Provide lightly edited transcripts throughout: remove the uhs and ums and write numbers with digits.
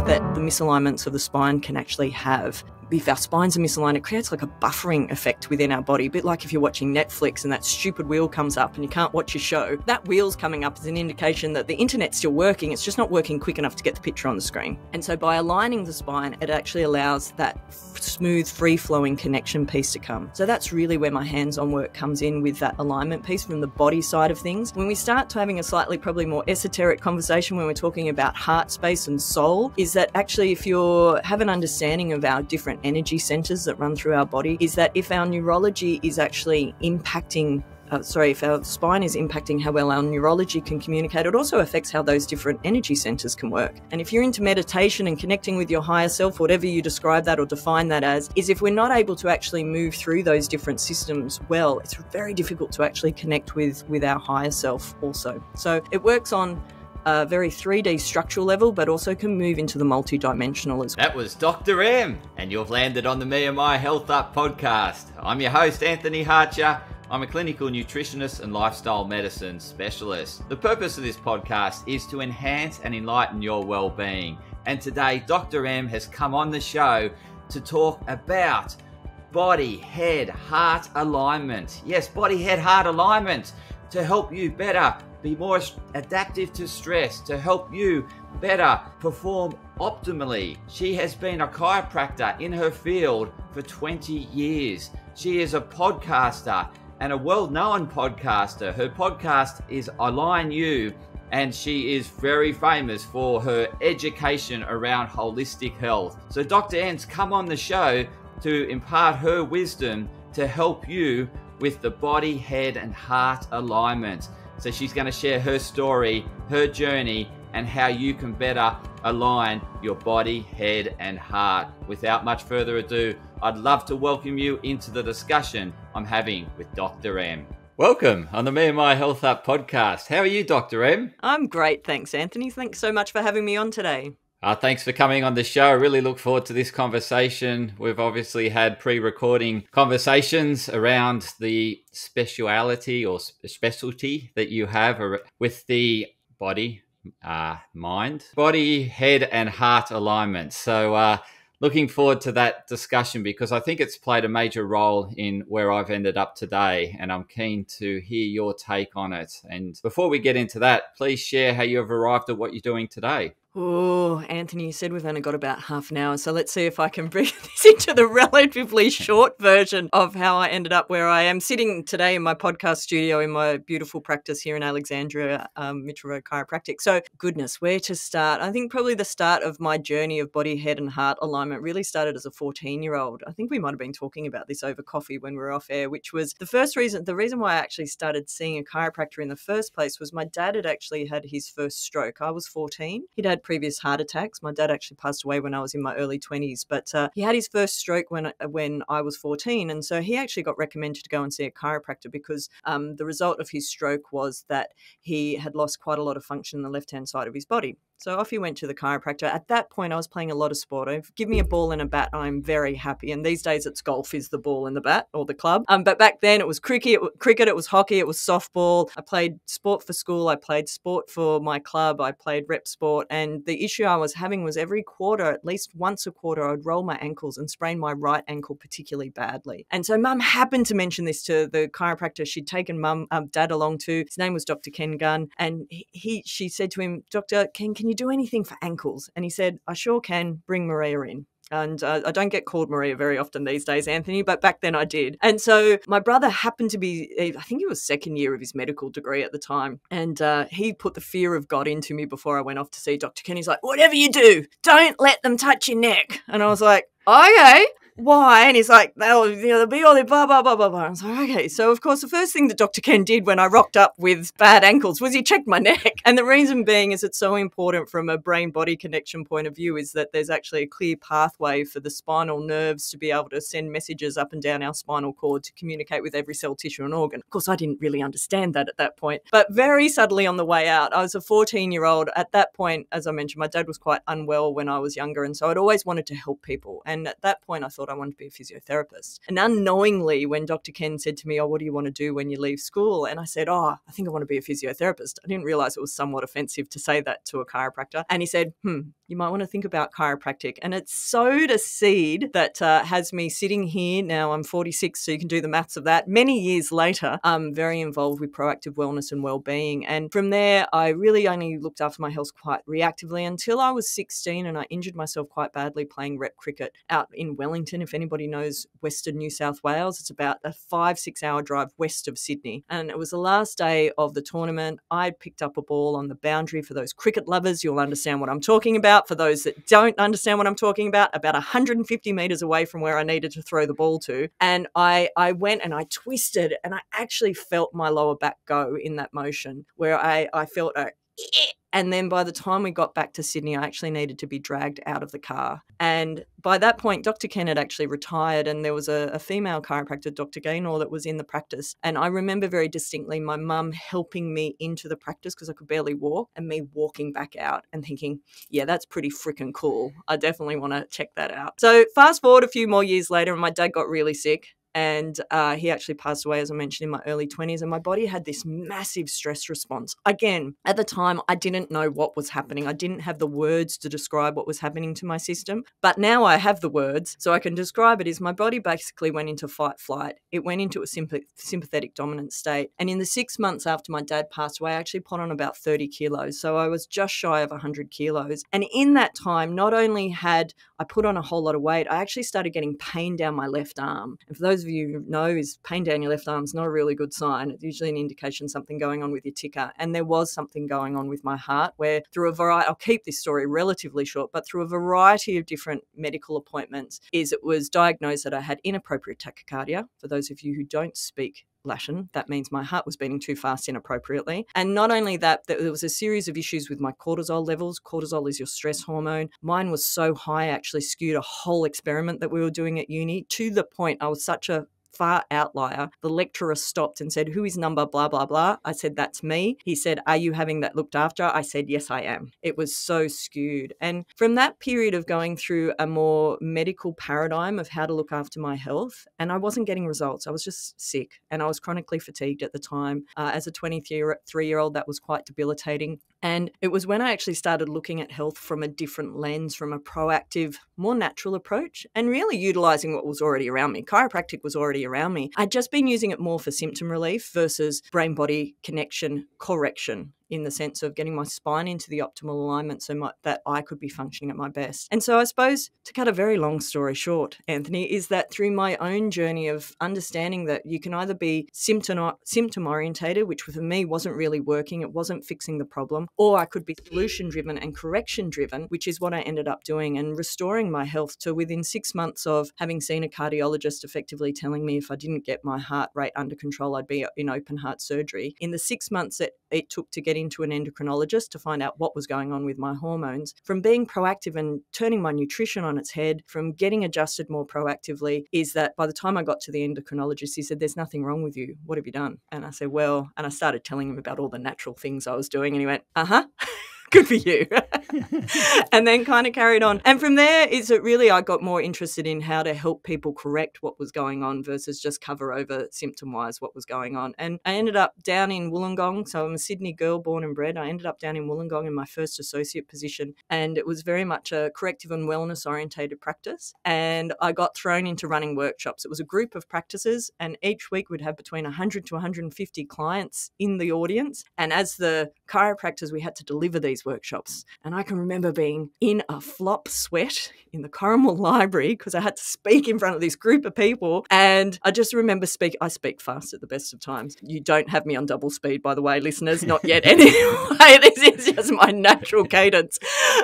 that the misalignments of the spine can actually have. If our spines are misaligned, it creates like a buffering effect within our body, a bit like if you're watching Netflix and that stupid wheel comes up and you can't watch your show. That wheel's coming up is an indication that the internet's still working, it's just not working quick enough to get the picture on the screen. And so by aligning the spine, it actually allows that smooth, free-flowing connection piece to come. So that's really where my hands-on work comes in, with that alignment piece from the body side of things. When we start to having a slightly probably more esoteric conversation when we're talking about heart space and soul, is that actually if you have an understanding of our different energy centers that run through our body, is that if our neurology is actually impacting if our spine is impacting how well our neurology can communicate, it also affects how those different energy centers can work. And if you're into meditation and connecting with your higher self, whatever you describe that or define that as, is if we're not able to actually move through those different systems well, it's very difficult to actually connect with our higher self also. So it works on a very 3D structural level, but also can move into the multi-dimensional as well. That was Dr. M, and you've landed on the Me&my Health Up podcast. I'm your host, Anthony Hartcher. I'm a clinical nutritionist and lifestyle medicine specialist. The purpose of this podcast is to enhance and enlighten your well-being. And today, Dr. M has come on the show to talk about body, head, heart alignment. Yes, body, head, heart alignment to help you better be more adaptive to stress, to help you better perform optimally. She has been a chiropractor in her field for 20 years. She is a podcaster and a well-known podcaster. Her podcast is Align You, and she is very famous for her education around holistic health. So Dr. N's come on the show to impart her wisdom to help you with the body, head, and heart alignment. So she's going to share her story, her journey, and how you can better align your body, head, and heart. Without much further ado, I'd love to welcome you into the discussion I'm having with Dr. M. Welcome on the Me&my Health Up podcast. How are you, Dr. M? I'm great, thanks, Anthony. Thanks so much for having me on today. Thanks for coming on the show. I really look forward to this conversation. We've obviously had pre-recording conversations around the speciality or specialty that you have with the body, mind, body, head, and heart alignment. So looking forward to that discussion because I think it's played a major role in where I've ended up today, and I'm keen to hear your take on it. And before we get into that, please share how you have arrived at what you're doing today. Oh, Anthony, you said we've only got about half an hour, so let's see if I can bring this into the relatively short version of how I ended up where I am sitting today in my podcast studio in my beautiful practice here in Alexandria, Mitchell Road Chiropractic. So, goodness, where to start? I think probably the start of my journey of body, head, and heart alignment really started as a 14-year-old. I think we might have been talking about this over coffee when we were off air, which was the reason why I actually started seeing a chiropractor in the first place was my dad had actually had his first stroke. I was 14. He'd had previous heart attacks. My dad actually passed away when I was in my early 20s, but he had his first stroke when I was 14, and so he actually got recommended to go and see a chiropractor because the result of his stroke was that he had lost quite a lot of function in the left-hand side of his body. So off he went to the chiropractor. At that point, I was playing a lot of sport. Give me a ball and a bat, and I'm very happy. And these days, it's golf is the ball and the bat or the club. But back then, it was cricket, it was hockey, it was softball. I played sport for school. I played sport for my club. I played rep sport. And the issue I was having was every quarter, at least once a quarter, I'd roll my ankles and sprain my right ankle particularly badly. And so Mum happened to mention this to the chiropractor she'd taken Dad along to. His name was Dr. Ken Gunn. And she said to him, Dr. Ken, can you do anything for ankles? And he said, I sure can. Bring Maria in. And I don't get called Maria very often these days, Anthony, but back then I did. And so my brother happened to be, I think he was second year of his medical degree at the time. And he put the fear of God into me before I went off to see Dr. Ken. He's like, whatever you do, don't let them touch your neck. And I was like, okay. Why? And he's like, they'll be all the blah, blah, blah, blah, blah. I was like, okay. So, of course, the first thing that Dr. Ken did when I rocked up with bad ankles was he checked my neck. And the reason being is it's so important from a brain-body connection point of view is that there's actually a clear pathway for the spinal nerves to be able to send messages up and down our spinal cord to communicate with every cell, tissue, and organ. Of course, I didn't really understand that at that point. But very subtly on the way out, I was a 14-year-old. At that point, as I mentioned, my dad was quite unwell when I was younger. And so I'd always wanted to help people. And at that point, I thought I wanted to be a physiotherapist. And unknowingly, when Dr. Ken said to me, oh, what do you want to do when you leave school? And I said, oh, I think I want to be a physiotherapist. I didn't realize it was somewhat offensive to say that to a chiropractor. And he said, you might want to think about chiropractic. And it sowed a seed that has me sitting here now. I'm 46, so you can do the maths of that. Many years later, I'm very involved with proactive wellness and wellbeing. And from there, I really only looked after my health quite reactively until I was 16, and I injured myself quite badly playing rep cricket out in Wellington. If anybody knows Western New South Wales, it's about a 5-6 hour drive west of Sydney. And it was the last day of the tournament. I picked up a ball on the boundary. For those cricket lovers, you'll understand what I'm talking about. For those that don't understand what I'm talking about 150 metres away from where I needed to throw the ball to. And I went and I twisted, and I actually felt my lower back go in that motion where I felt a and then by the time we got back to Sydney, I actually needed to be dragged out of the car. And by that point, Dr. Ken had actually retired, and there was a female chiropractor, Dr. Gaynor, that was in the practice. And I remember very distinctly my mum helping me into the practice because I could barely walk, and me walking back out and thinking, yeah, that's pretty freaking cool. I definitely want to check that out. So fast forward a few more years later, and my dad got really sick. And he actually passed away, as I mentioned, in my early 20s. And my body had this massive stress response. Again, at the time, I didn't know what was happening. I didn't have the words to describe what was happening to my system. But now I have the words, so I can describe it. Is my body basically went into fight flight. It went into a sympathetic dominant state. And in the 6 months after my dad passed away, I actually put on about 30 kilos. So I was just shy of 100 kilos. And in that time, not only had I put on a whole lot of weight, I actually started getting pain down my left arm. And for those of you who know, is pain down your left arm is not a really good sign. It's usually an indication something going on with your ticker. And there was something going on with my heart where through a variety, I'll keep this story relatively short, but through a variety of different medical appointments, it was diagnosed that I had inappropriate tachycardia. For those of you who don't speak Latin, that means my heart was beating too fast inappropriately. And not only that, there was a series of issues with my cortisol levels. Cortisol is your stress hormone. Mine was so high, I actually skewed a whole experiment that we were doing at uni to the point I was such a far outlier. The lecturer stopped and said, "Who is number blah, blah, blah?" I said, "That's me." He said, "Are you having that looked after?" I said, "Yes, I am." It was so skewed. And from that period of going through a more medical paradigm of how to look after my health, and I wasn't getting results. I was just sick, and I was chronically fatigued at the time. As a 23-year-old, that was quite debilitating. And it was when I actually started looking at health from a different lens, from a proactive, more natural approach, and really utilizing what was already around me. Chiropractic was already around me. I'd just been using it more for symptom relief versus brain-body connection correction, in the sense of getting my spine into the optimal alignment so that I could be functioning at my best. And so I suppose, to cut a very long story short, Anthony, is that through my own journey of understanding that you can either be symptom-orientated, which for me wasn't really working, it wasn't fixing the problem, or I could be solution-driven and correction-driven, which is what I ended up doing, and restoring my health to within 6 months of having seen a cardiologist effectively telling me if I didn't get my heart rate under control, I'd be in open heart surgery. In the 6 months that it took to get into an endocrinologist to find out what was going on with my hormones, from being proactive and turning my nutrition on its head, from getting adjusted more proactively, is that by the time I got to the endocrinologist, he said, "There's nothing wrong with you. What have you done?" And I said, "Well," and I started telling him about all the natural things I was doing, and he went, "Uh-huh." Good for you. And then kind of carried on. And from there is that really I got more interested in how to help people correct what was going on versus just cover over symptom-wise what was going on. And I ended up down in Wollongong. So I'm a Sydney girl, born and bred. I ended up down in Wollongong in my first associate position. And it was very much a corrective and wellness-orientated practice. And I got thrown into running workshops. It was a group of practices, and each week we'd have between 100 to 150 clients in the audience. And as the chiropractors, we had to deliver these workshops. And I can remember being in a flop sweat in the Corrimal Library because I had to speak in front of this group of people. And I just remember I speak fast at the best of times. You don't have me on double speed, by the way, listeners, not yet anyway. This is just my natural cadence.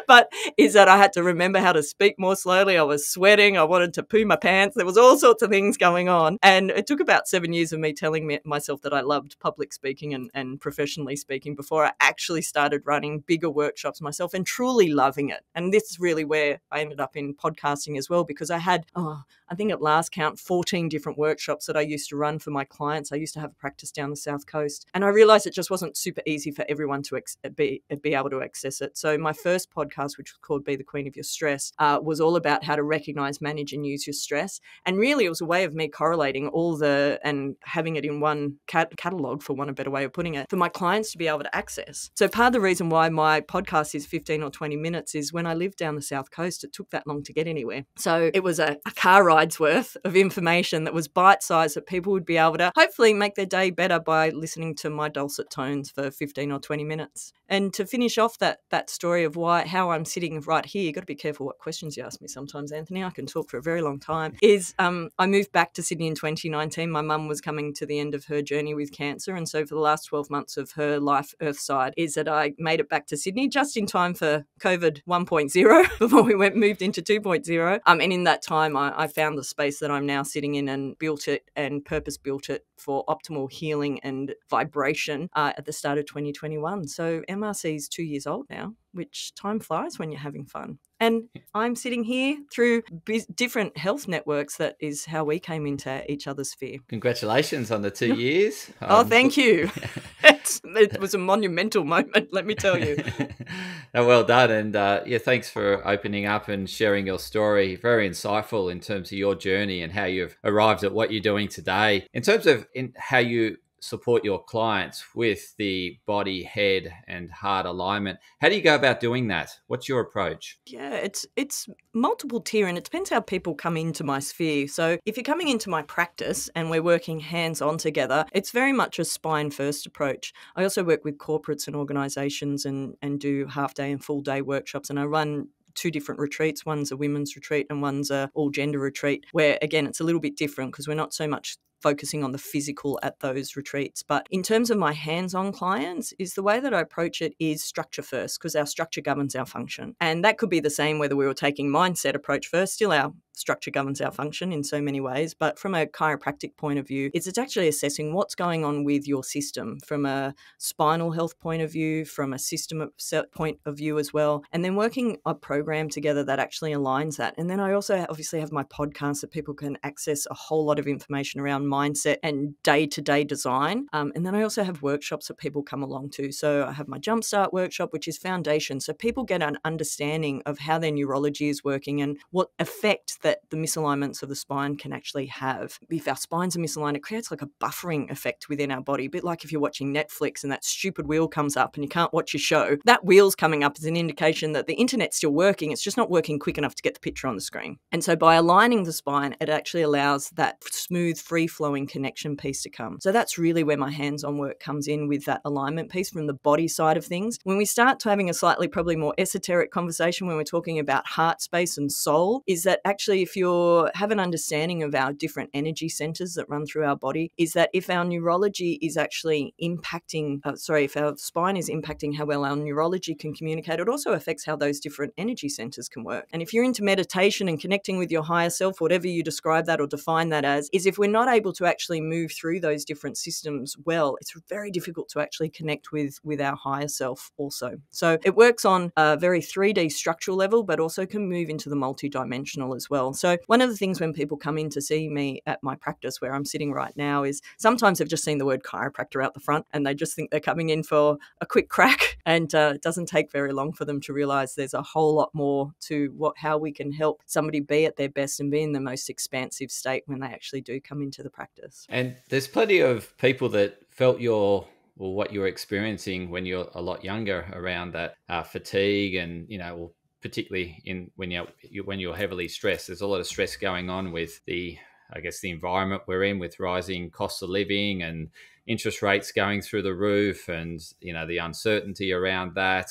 But is that I had to remember how to speak more slowly. I was sweating. I wanted to poo my pants. There was all sorts of things going on. And it took about 7 years of me telling myself that I loved public speaking and professionally speaking before I actually started running bigger workshops myself and truly loving it. And this is really where I ended up in podcasting as well, because I had, I think at last count, 14 different workshops that I used to run for my clients. I used to have a practice down the South Coast, and I realized it just wasn't super easy for everyone to be able to access it. So my first podcast, which was called Be the Queen of Your Stress, was all about how to recognize, manage and use your stress. And really it was a way of me correlating and having it in one catalog, for want of a better way of putting it, for my clients to be able to access. So part of the reason why my podcast is 15 15 or 20 minutes is when I lived down the South Coast, it took that long to get anywhere. So it was a car ride's worth of information that was bite-sized that people would be able to hopefully make their day better by listening to my dulcet tones for 15 or 20 minutes. And to finish off that story of how I'm sitting right here, you've got to be careful what questions you ask me sometimes, Anthony. I can talk for a very long time. I moved back to Sydney in 2019. My mum was coming to the end of her journey with cancer. And so for the last 12 months of her life earthside is that I made it back to Sydney just in time for COVID 1.0 before we moved into 2.0. And in that time, I found the space that I'm now sitting in and built it and purpose-built it for optimal healing and vibration at the start of 2021. So MRC is 2 years old now, which time flies when you're having fun. And I'm sitting here through different health networks. That is how we came into each other's sphere. Congratulations on the 2 years. Thank you. It was a monumental moment, let me tell you. Well done. And thanks for opening up and sharing your story. Very insightful in terms of your journey and how you've arrived at what you're doing today. In terms of how you support your clients with the body, head, and heart alignment, how do you go about doing that? What's your approach? Yeah, it's multiple tier, and it depends how people come into my sphere. So if you're coming into my practice and we're working hands-on together, it's very much a spine-first approach. I also work with corporates and organisations and do half-day and full-day workshops, and I run 2 different retreats. One's a women's retreat and one's a all-gender retreat, where, again, it's a little bit different because we're not so much focusing on the physical at those retreats. But in terms of my hands-on clients, is the way that I approach it is structure first, because our structure governs our function. And that could be the same whether we were taking mindset approach first. Still, our structure governs our function in so many ways. But from a chiropractic point of view, it's actually assessing what's going on with your system from a spinal health point of view, from a system point of view as well, and then working a program together that actually aligns that. And then I also obviously have my podcast that people can access a whole lot of information around mindset and day-to-day design. And then I also have workshops that people come along to. So I have my Jumpstart workshop, which is foundation. So people get an understanding of how their neurology is working and what effect that the misalignments of the spine can actually have. If our spines are misaligned, it creates like a buffering effect within our body, a bit like if you're watching Netflix and that stupid wheel comes up and you can't watch your show. That wheel's coming up is an indication that the internet's still working. It's just not working quick enough to get the picture on the screen. And so by aligning the spine, it actually allows that smooth, free-flowing connection piece to come. So that's really where my hands-on work comes in with that alignment piece from the body side of things. When we start to having a slightly probably more esoteric conversation when we're talking about heart space and soul, is that actually if you have an understanding of our different energy centers that run through our body, is that if our neurology is actually impacting, if our spine is impacting how well our neurology can communicate, it also affects how those different energy centers can work. And if you're into meditation and connecting with your higher self, whatever you describe that or define that as, is if we're not able to actually move through those different systems well, it's very difficult to actually connect with our higher self also. So it works on a very 3D structural level, but also can move into the multidimensional as well. So one of the things when people come in to see me at my practice where I'm sitting right now is sometimes they've just seen the word chiropractor out the front and they just think they're coming in for a quick crack, and it doesn't take very long for them to realize there's a whole lot more to how we can help somebody be at their best and be in the most expansive state when they actually do come into the practice. And there's plenty of people that felt what you're experiencing when you're a lot younger around that fatigue and, particularly when you're heavily stressed. There's a lot of stress going on with the environment we're in, with rising costs of living and interest rates going through the roof, and the uncertainty around that.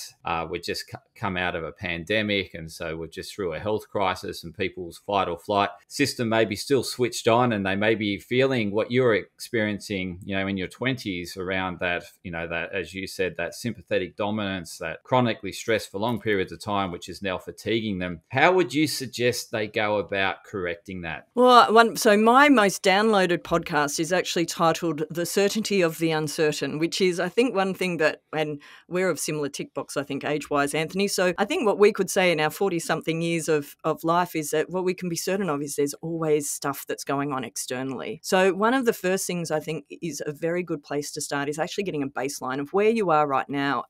We've just come out of a pandemic, and so we're just through a health crisis, and people's fight or flight system may be still switched on, and they may be feeling what you're experiencing in your 20s around that, that, as you said, that sympathetic dominance, that chronically stressed for long periods of time, which is now fatiguing them. How would you suggest they go about correcting that? Well, so my most downloaded podcast is actually titled The Certainty of the Uncertain, which is, I think, one thing that, and we're of similar tick box, I think, age-wise, Anthony. So I think what we could say in our 40-something years of life is that what we can be certain of is there's always stuff that's going on externally. So one of the first things I think is a very good place to start is actually getting a baseline of where you are right now.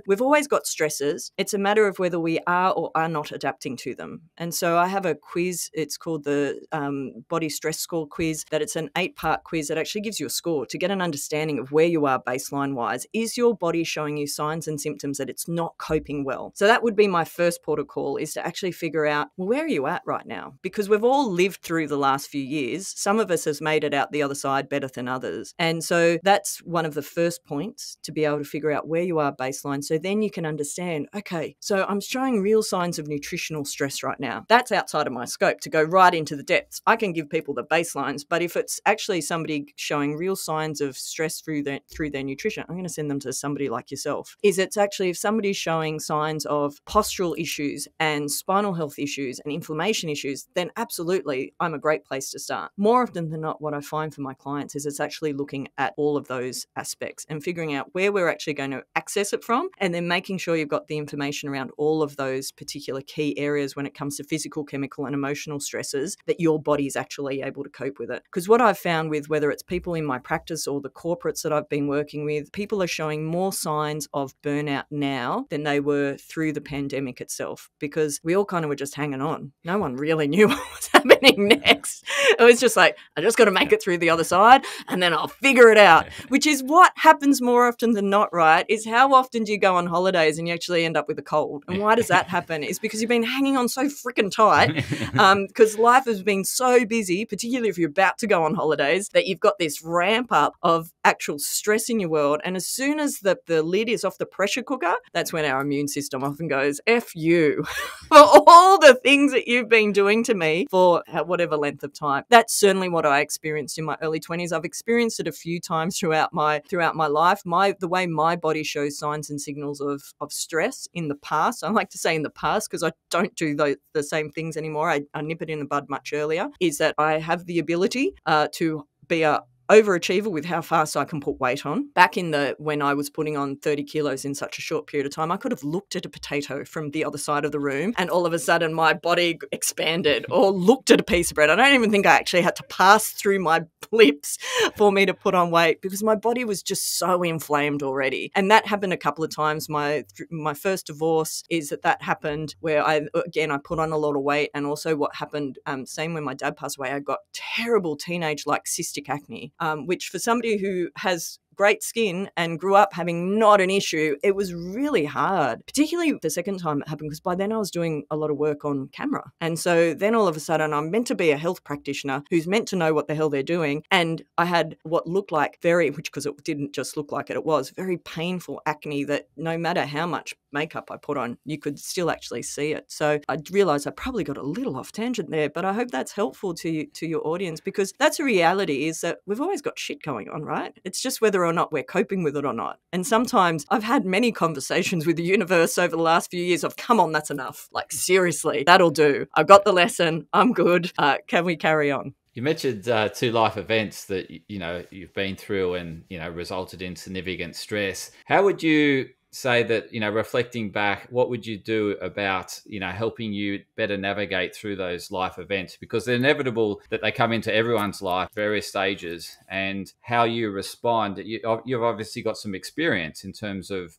We've always got stresses. It's a matter of whether we are or are not adapting to them. And so I have a quiz. It's called the Body Stress Score quiz, that it's an 8-part quiz that actually gives you a score to get an understanding understanding of where you are baseline wise. Is your body showing you signs and symptoms that it's not coping well? So that would be my first port of call, is to actually figure out, well, where are you at right now? Because we've all lived through the last few years. Some of us has made it out the other side better than others. And so that's one of the first points, to be able to figure out where you are baseline. So then you can understand, okay, so I'm showing real signs of nutritional stress right now. That's outside of my scope to go right into the depths. I can give people the baselines, but if it's actually somebody showing real signs of stress through their nutrition, I'm going to send them to somebody like yourself. It's actually, if somebody's showing signs of postural issues and spinal health issues and inflammation issues, then absolutely I'm a great place to start. More often than not, what I find for my clients is it's actually looking at all of those aspects and figuring out where we're actually going to access it from, and then making sure you've got the information around all of those particular key areas when it comes to physical, chemical and emotional stresses, that your body is actually able to cope with it. Because what I've found with, whether it's people in my practice or the corporates that I've been working with, people are showing more signs of burnout now than they were through the pandemic itself, because we all kind of were just hanging on. No one really knew what was happening next. It was just like, I just got to make it through the other side and then I'll figure it out, which is what happens more often than not, right? Is how often do you go on holidays and you actually end up with a cold? And why does that happen? It's because you've been hanging on so freaking tight, because life has been so busy, particularly if you're about to go on holidays, that you've got this ramp up of actual stress in your world. And as soon as the lid is off the pressure cooker, that's when our immune system often goes, F you, for all the things that you've been doing to me for whatever length of time. That's certainly what I experienced in my early 20s. I've experienced it a few times throughout my life. The way my body shows signs and signals of stress in the past, I like to say in the past because I don't do the same things anymore. I nip it in the bud much earlier, is that I have the ability to be a overachiever with how fast I can put weight on. Back when I was putting on 30 kilos in such a short period of time, I could have looked at a potato from the other side of the room and all of a sudden my body expanded, or looked at a piece of bread. I don't even think I actually had to pass through my lips for me to put on weight, because my body was just so inflamed already. And that happened a couple of times. My first divorce is that happened where I put on a lot of weight. And also what happened, same when my dad passed away, I got terrible teenage like cystic acne, which for somebody who has great skin and grew up having not an issue, it was really hard, particularly the second time it happened, because by then I was doing a lot of work on camera. And so then all of a sudden I'm meant to be a health practitioner who's meant to know what the hell they're doing. And I had what looked like because it didn't just look like it was very painful acne that no matter how much makeup I put on, you could still actually see it. So I realized I probably got a little off tangent there, but I hope that's helpful to your audience, because that's a reality, is that we've always got shit going on, right? It's just whether or not we're coping with it or not. And sometimes I've had many conversations with the universe over the last few years of, come on, that's enough. Like, seriously, that'll do. I've got the lesson. I'm good. Can we carry on? You mentioned 2 life events that, you've been through and, resulted in significant stress. How would you say that, reflecting back, what would you do about, helping you better navigate through those life events? Because they're inevitable that they come into everyone's life, various stages, and how you respond. You've obviously got some experience in terms of,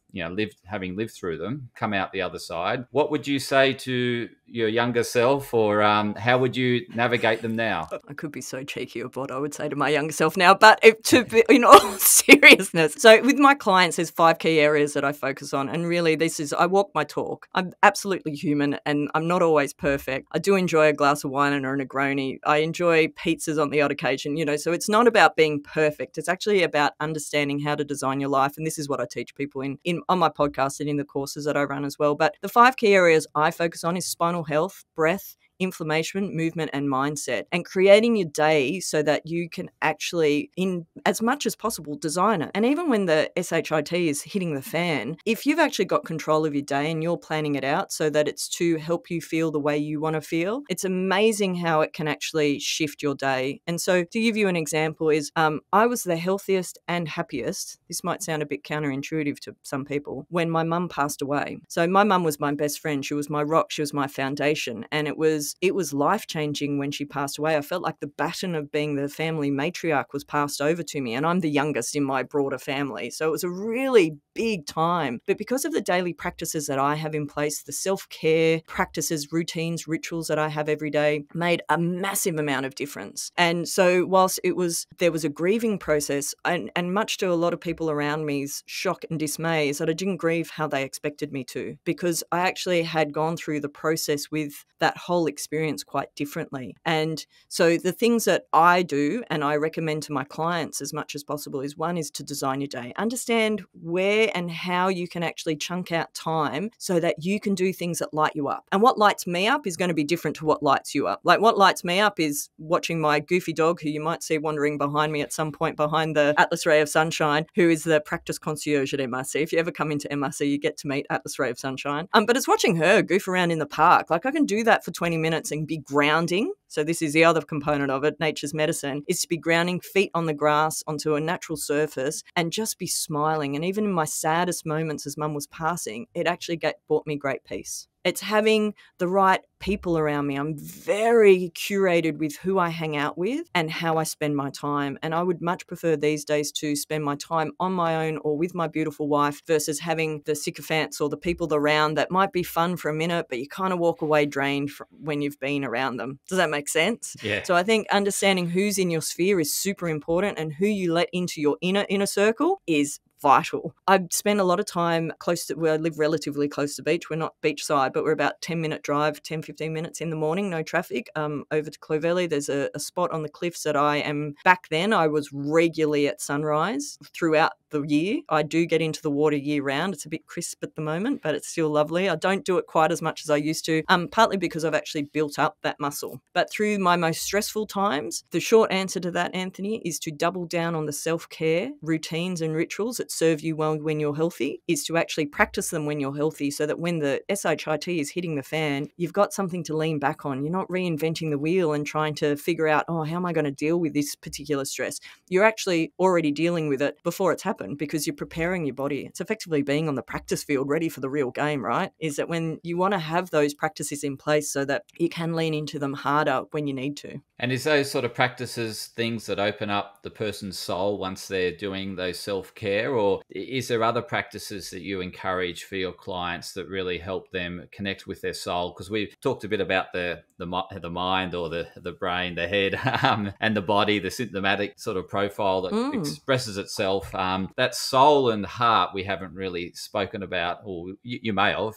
having lived through them, come out the other side. What would you say to your younger self, or how would you navigate them now? I could be so cheeky of what I would say to my younger self now, but in all seriousness. So with my clients, there's 5 key areas that I focus on. And really, I walk my talk. I'm absolutely human and I'm not always perfect. I do enjoy a glass of wine and a Negroni. I enjoy pizzas on the odd occasion, so it's not about being perfect. It's actually about understanding how to design your life. And this is what I teach people on my podcast and in the courses that I run as well. But the 5 key areas I focus on is spinal health, breath, inflammation, movement, and mindset, and creating your day so that you can actually, in as much as possible, design it. And even when the SHIT is hitting the fan, if you've actually got control of your day and you're planning it out so that it's to help you feel the way you want to feel, it's amazing how it can actually shift your day. And so to give you an example is, I was the healthiest and happiest, this might sound a bit counterintuitive to some people, when my mum passed away. So my mum was my best friend. She was my rock. She was my foundation. And it was life-changing when she passed away. I felt like the baton of being the family matriarch was passed over to me, and I'm the youngest in my broader family. So it was a really big time. But because of the daily practices that I have in place, the self-care practices, routines, rituals that I have every day made a massive amount of difference. And so whilst there was a grieving process, and much to a lot of people around me's shock and dismay, is that I didn't grieve how they expected me to, because I actually had gone through the process with that whole experience quite differently. And so the things that I do and I recommend to my clients as much as possible is, one is to design your day. Understand where and how you can actually chunk out time so that you can do things that light you up. And what lights me up is going to be different to what lights you up. Like, what lights me up is watching my goofy dog, who you might see wandering behind me at some point behind the Atlas Ray of Sunshine, who is the practice concierge at MRC. If you ever come into MRC, you get to meet Atlas Ray of Sunshine. But it's watching her goof around in the park. Like, I can do that for 20 minutes and be grounding. So this is the other component of it, nature's medicine, is to be grounding, feet on the grass onto a natural surface and just be smiling. And even in my saddest moments as Mum was passing, it actually brought me great peace. It's having the right people around me. I'm very curated with who I hang out with and how I spend my time. And I would much prefer these days to spend my time on my own or with my beautiful wife versus having the sycophants or the people around that might be fun for a minute, but you kind of walk away drained when you've been around them. Does that make sense? Yeah. So I think understanding who's in your sphere is super important, and who you let into your inner circle is vital. I spend a lot of time close to where I live, relatively close to beach. We're not beachside, but we're about 10-minute drive, 10, 15 minutes in the morning, no traffic, over to Clovelly. There's a spot on the cliffs that back then I was regularly at sunrise throughout the year. I do get into the water year round. It's a bit crisp at the moment, but it's still lovely. I don't do it quite as much as I used to, partly because I've actually built up that muscle. But through my most stressful times, the short answer to that, Anthony, is to double down on the self-care routines and rituals that serve you well when you're healthy, is to actually practice them when you're healthy, so that when the SHIT is hitting the fan, you've got something to lean back on. You're not reinventing the wheel and trying to figure out, how am I going to deal with this particular stress? You're actually already dealing with it before it's happened, because you're preparing your body. It's effectively being on the practice field ready for the real game, right? Is that when you want to have those practices in place so that you can lean into them harder when you need to. And is those sort of practices things that open up the person's soul once they're doing those self-care, or is there other practices that you encourage for your clients that really help them connect with their soul? Because we've talked a bit about the mind, or the brain, the head, and the body, the symptomatic sort of profile that expresses itself. That soul and heart we haven't really spoken about, or you may have,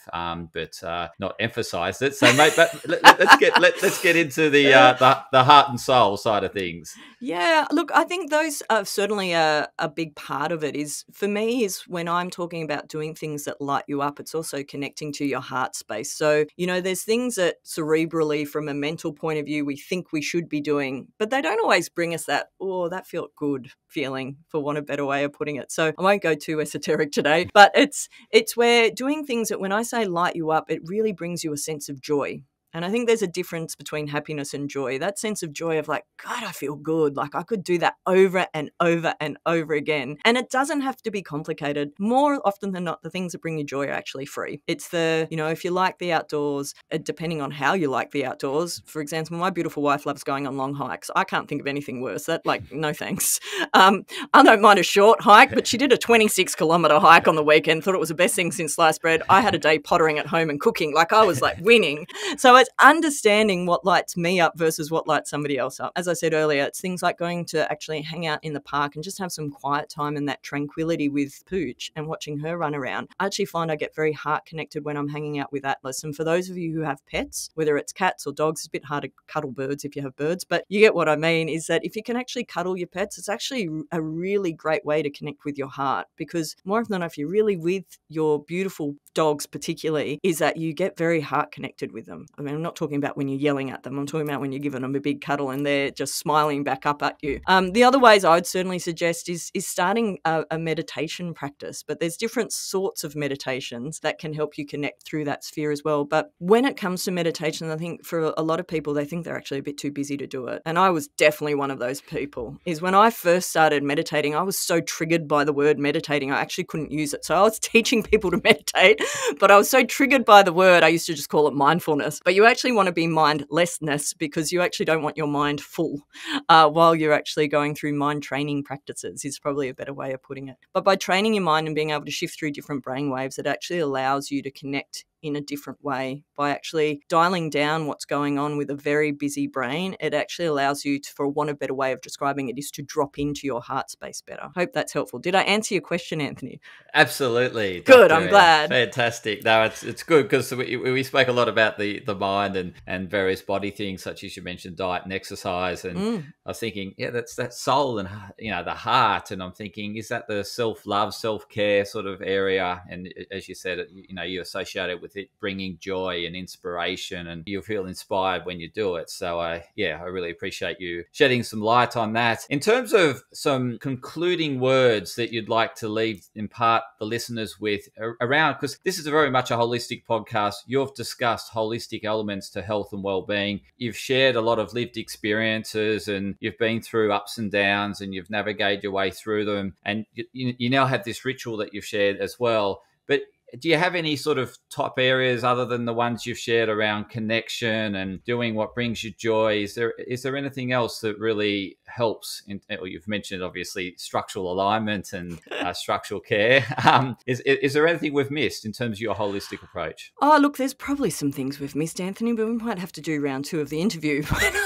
but not emphasised it. So, mate, let's get into the heart and soul side of things. Yeah, look, I think those are certainly a big part of it. Is for me, is when I'm talking about doing things that light you up, it's also connecting to your heart space. So, there's things that cerebrally, from a mental point of view, we think we should be doing, but they don't always bring us that, that felt good feeling, for want of a better way of putting it. So I won't go too esoteric today, but it's where doing things that, when I say light you up, it really brings you a sense of joy. And I think there's a difference between happiness and joy. That sense of joy of like, God, I feel good. Like I could do that over and over and over again. And it doesn't have to be complicated. More often than not, the things that bring you joy are actually free. It's if you like the outdoors, depending on how you like the outdoors. For example, my beautiful wife loves going on long hikes. I can't think of anything worse. No thanks. I don't mind a short hike, but she did a 26-kilometre hike on the weekend, thought it was the best thing since sliced bread. I had a day pottering at home and cooking. Like I was like winning. So it's understanding what lights me up versus what lights somebody else up. As I said earlier, it's things like going to actually hang out in the park and just have some quiet time and that tranquility with Pooch and watching her run around. I actually find I get very heart connected when I'm hanging out with Atlas. And for those of you who have pets, whether it's cats or dogs, it's a bit hard to cuddle birds if you have birds, but you get what I mean, is that if you can actually cuddle your pets, it's actually a really great way to connect with your heart, because more often than not, if you're really with your beautiful dogs particularly, is that you get very heart connected with them. I mean, I'm not talking about when you're yelling at them. I'm talking about when you're giving them a big cuddle and they're just smiling back up at you. The other ways I would certainly suggest is starting a meditation practice, but there's different sorts of meditations that can help you connect through that sphere as well. But when it comes to meditation, I think for a lot of people, they think they're actually a bit too busy to do it. And I was definitely one of those people. Is when I first started meditating, I was so triggered by the word meditating, I actually couldn't use it. So I was teaching people to meditate, but I was so triggered by the word, I used to just call it mindfulness. But you actually want to be mindlessness because you actually don't want your mind full while you're actually going through mind training practices is probably a better way of putting it. But by training your mind and being able to shift through different brain waves, it actually allows you to connect in a different way. By actually dialing down what's going on with a very busy brain, it actually allows you to, for want of a better way of describing it, is to drop into your heart space better. Hope that's helpful. Did I answer your question, Anthony? Absolutely. Good, Dr. I'm glad. Fantastic. No, it's good because we spoke a lot about the mind and various body things, such as you mentioned, diet and exercise. And I was thinking, yeah, that's that soul and, the heart. And I'm thinking, is that the self-love, self-care sort of area? And as you said, you associate it with it bringing joy and inspiration, and you feel inspired when you do it. So I really appreciate you shedding some light on that. In terms of some concluding words that you'd like to impart the listeners with around, because this is very much a holistic podcast. You've discussed holistic elements to health and well-being. You've shared a lot of lived experiences, and you've been through ups and downs, and you've navigated your way through them. And you now have this ritual that you've shared as well. But do you have any sort of top areas other than the ones you've shared around connection and doing what brings you joy? Is there anything else that really helps? You've mentioned, obviously, structural alignment and structural care. Is there anything we've missed in terms of your holistic approach? Oh, look, there's probably some things we've missed, Anthony, but we might have to do round 2 of the interview.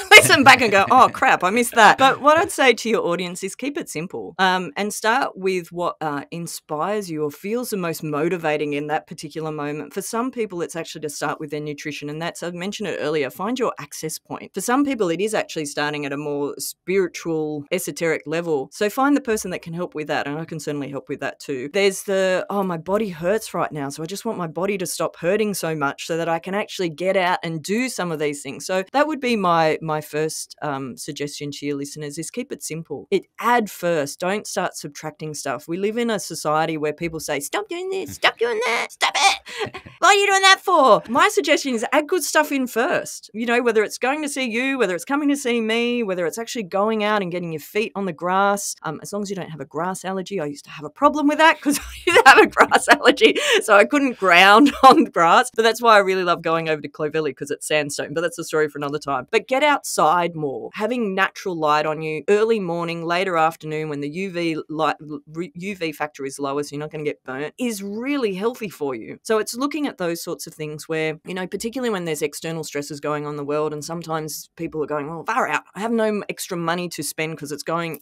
Listen back and go, oh, crap, I missed that. But what I'd say to your audience is keep it simple and start with what inspires you or feels the most motivating in that particular moment. For some people, it's actually to start with their nutrition, and that's, I mentioned it earlier, find your access point. For some people, it is actually starting at a more spiritual, esoteric level. So find the person that can help with that, and I can certainly help with that too. There's my body hurts right now, so I just want my body to stop hurting so much so that I can actually get out and do some of these things. So that would be my first suggestion to your listeners is keep it simple. Add first. Don't start subtracting stuff. We live in a society where people say, stop doing this, stop doing that. Stop it. What are you doing that for? My suggestion is add good stuff in first. Whether it's going to see you, whether it's coming to see me, whether it's actually going out and getting your feet on the grass, as long as you don't have a grass allergy. I used to have a problem with that because I used to have a grass allergy, so I couldn't ground on grass. But that's why I really love going over to Clovelly because it's sandstone, but that's a story for another time. But get outside more. Having natural light on you, early morning, later afternoon when the UV factor is lower, so you're not going to get burnt, is really healthy for you. So it's looking at those sorts of things where, particularly when there's external stresses going on in the world, and sometimes people are going, well, far out, I have no extra money to spend because it's going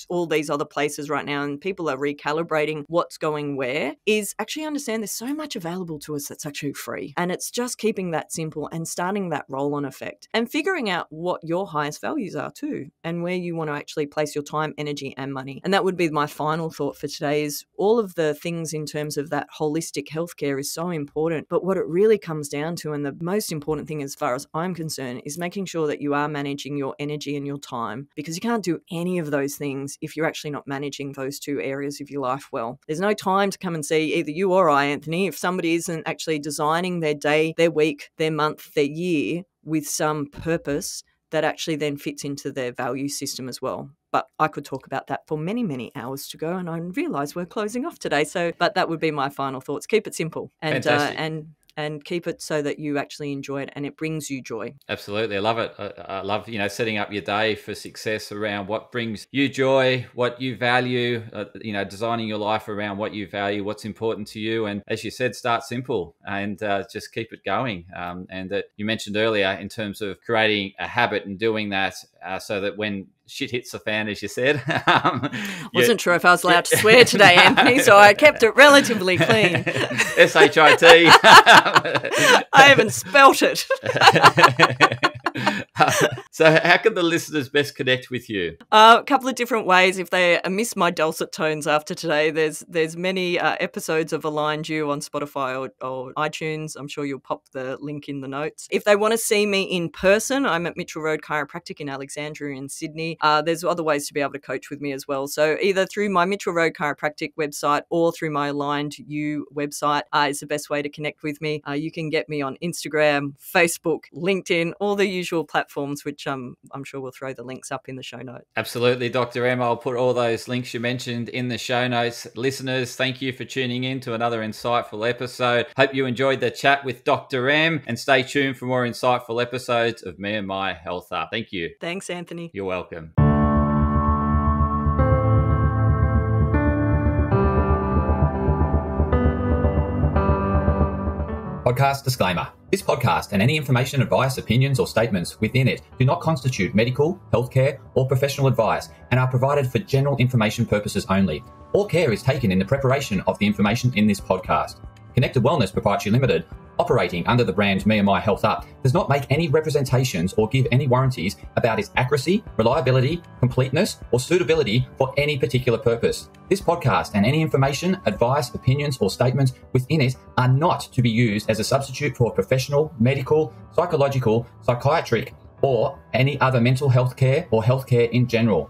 all these other places right now, and people are recalibrating what's going where, is actually understand there's so much available to us that's actually free. And it's just keeping that simple and starting that roll-on effect and figuring out what your highest values are too, and where you want to actually place your time, energy, and money. And that would be my final thought for today is all of the things in terms of that holistic healthcare is so important. But what it really comes down to, and the most important thing as far as I'm concerned, is making sure that you are managing your energy and your time, because you can't do any of those things if you're actually not managing those 2 areas of your life well. There's no time to come and see either you or I, Anthony, if somebody isn't actually designing their day, their week, their month, their year with some purpose that actually then fits into their value system as well. But I could talk about that for many, many hours to go, and I realise we're closing off today. But that would be my final thoughts. Keep it simple and keep it so that you actually enjoy it and it brings you joy. Absolutely. I love it. I love, setting up your day for success around what brings you joy, what you value, designing your life around what you value, what's important to you. And as you said, start simple and just keep it going. And that you mentioned earlier in terms of creating a habit and doing that so that when shit hits the fan, as you said. Wasn't sure if I was allowed to swear today, Anthony, so I kept it relatively clean. SHIT. I haven't spelt it. So how can the listeners best connect with you? A couple of different ways. If they miss my dulcet tones after today, there's many episodes of Aligned You on Spotify or iTunes. I'm sure you'll pop the link in the notes. If they want to see me in person, I'm at Mitchell Road Chiropractic in Alexandria in Sydney. There's other ways to be able to coach with me as well. So either through my Mitchell Road Chiropractic website or through my Aligned You website is the best way to connect with me. You can get me on Instagram, Facebook, LinkedIn, all the usual platforms platforms, which I'm sure we'll throw the links up in the show notes. Absolutely, Dr. M. I'll put all those links you mentioned in the show notes. Listeners, thank you for tuning in to another insightful episode. Hope you enjoyed the chat with Dr. M, and stay tuned for more insightful episodes of Me and My Health Up. Thank you. Thanks, Anthony. You're welcome. Podcast disclaimer. This podcast and any information, advice, opinions, or statements within it do not constitute medical, healthcare, or professional advice and are provided for general information purposes only. All care is taken in the preparation of the information in this podcast. Connected Wellness Proprietary Limited, operating under the brand Me and My Health Up, does not make any representations or give any warranties about its accuracy, reliability, completeness, or suitability for any particular purpose. This podcast and any information, advice, opinions, or statements within it are not to be used as a substitute for professional, medical, psychological, psychiatric, or any other mental health care or healthcare in general.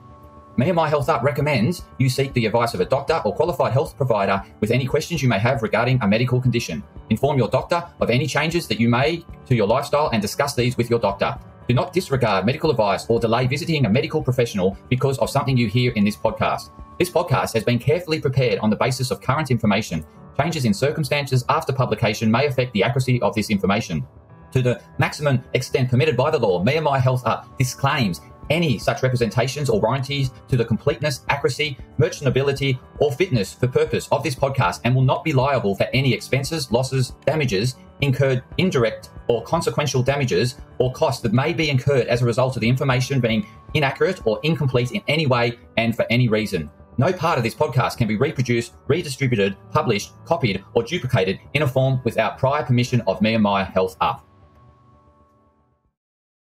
Me and My Health Up recommends you seek the advice of a doctor or qualified health provider with any questions you may have regarding a medical condition. Inform your doctor of any changes that you may to your lifestyle and discuss these with your doctor. Do not disregard medical advice or delay visiting a medical professional because of something you hear in this podcast. This podcast has been carefully prepared on the basis of current information. Changes in circumstances after publication may affect the accuracy of this information. To the maximum extent permitted by the law, Me and My Health Up disclaims any such representations or warranties to the completeness, accuracy, merchantability, or fitness for purpose of this podcast and will not be liable for any expenses, losses, damages incurred, indirect or consequential damages or costs that may be incurred as a result of the information being inaccurate or incomplete in any way and for any reason. No part of this podcast can be reproduced, redistributed, published, copied, or duplicated in a form without prior permission of Me and My Health Up.